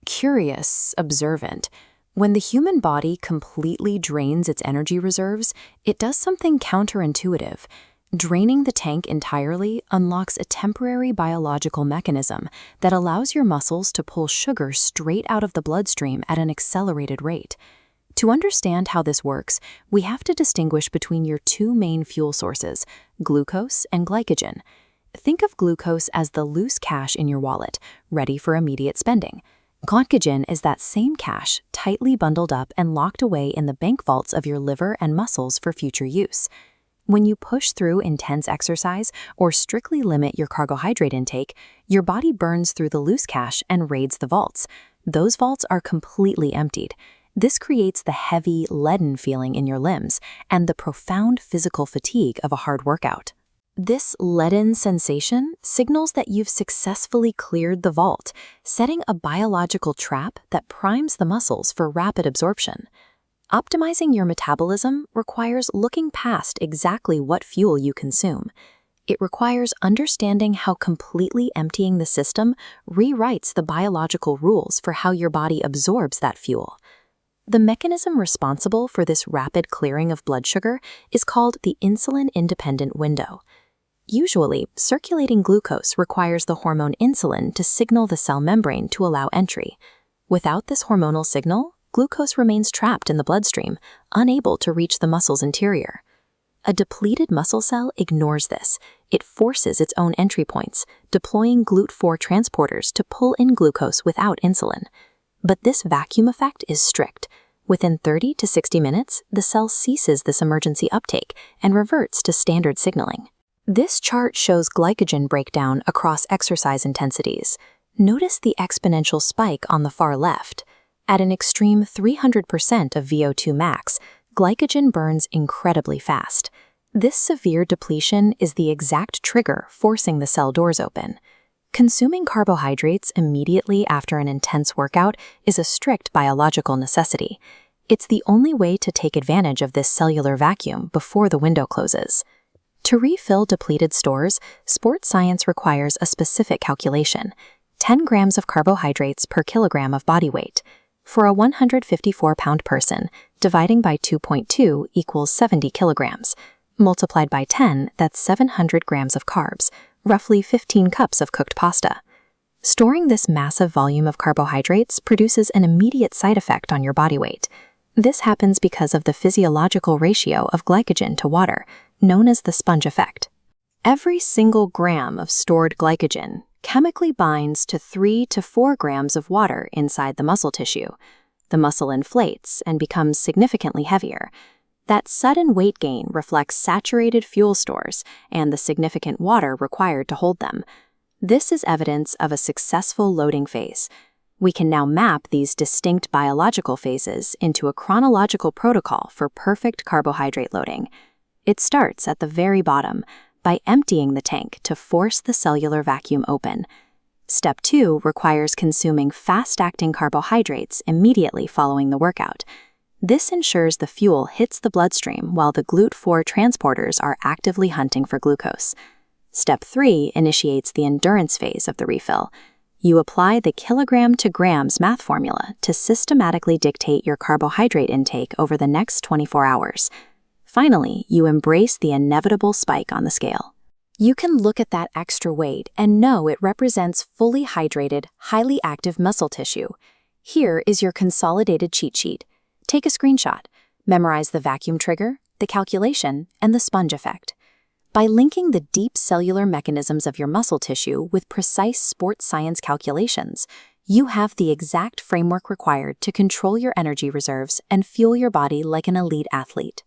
curious, observant. When the human body completely drains its energy reserves, it does something counterintuitive. Draining the tank entirely unlocks a temporary biological mechanism that allows your muscles to pull sugar straight out of the bloodstream at an accelerated rate. To understand how this works, we have to distinguish between your two main fuel sources, glucose and glycogen. Think of glucose as the loose cash in your wallet, ready for immediate spending. Glycogen is that same cash, tightly bundled up and locked away in the bank vaults of your liver and muscles for future use. When you push through intense exercise or strictly limit your carbohydrate intake, your body burns through the loose cash and raids the vaults. Those vaults are completely emptied. This creates the heavy, leaden feeling in your limbs and the profound physical fatigue of a hard workout. This leaden sensation signals that you've successfully cleared the vault, setting a biological trap that primes the muscles for rapid absorption. Optimizing your metabolism requires looking past exactly what fuel you consume. It requires understanding how completely emptying the system rewrites the biological rules for how your body absorbs that fuel. The mechanism responsible for this rapid clearing of blood sugar is called the insulin-independent window. Usually, circulating glucose requires the hormone insulin to signal the cell membrane to allow entry. Without this hormonal signal, glucose remains trapped in the bloodstream, unable to reach the muscle's interior. A depleted muscle cell ignores this. It forces its own entry points, deploying GLUT4 transporters to pull in glucose without insulin. But this vacuum effect is strict. Within 30 to 60 minutes, the cell ceases this emergency uptake and reverts to standard signaling. This chart shows glycogen breakdown across exercise intensities. Notice the exponential spike on the far left. At an extreme 300% of VO2 max, glycogen burns incredibly fast. This severe depletion is the exact trigger forcing the cell doors open. Consuming carbohydrates immediately after an intense workout is a strict biological necessity. It's the only way to take advantage of this cellular vacuum before the window closes. To refill depleted stores, sports science requires a specific calculation: 10 grams of carbohydrates per kilogram of body weight. For a 154-pound person, dividing by 2.2 equals 70 kilograms. Multiplied by 10, that's 700 grams of carbs, roughly 15 cups of cooked pasta. Storing this massive volume of carbohydrates produces an immediate side effect on your body weight. This happens because of the physiological ratio of glycogen to water, known as the sponge effect. Every single gram of stored glycogen chemically binds to 3 to 4 grams of water inside the muscle tissue. The muscle inflates and becomes significantly heavier. That sudden weight gain reflects saturated fuel stores and the significant water required to hold them. This is evidence of a successful loading phase. We can now map these distinct biological phases into a chronological protocol for perfect carbohydrate loading. It starts at the very bottom, by emptying the tank to force the cellular vacuum open. Step 2 requires consuming fast-acting carbohydrates immediately following the workout. This ensures the fuel hits the bloodstream while the GLUT4 transporters are actively hunting for glucose. Step 3 initiates the endurance phase of the refill. You apply the kilogram to grams math formula to systematically dictate your carbohydrate intake over the next 24 hours. Finally, you embrace the inevitable spike on the scale. You can look at that extra weight and know it represents fully hydrated, highly active muscle tissue. Here is your consolidated cheat sheet. Take a screenshot. Memorize the vacuum trigger, the calculation, and the sponge effect. By linking the deep cellular mechanisms of your muscle tissue with precise sports science calculations, you have the exact framework required to control your energy reserves and fuel your body like an elite athlete.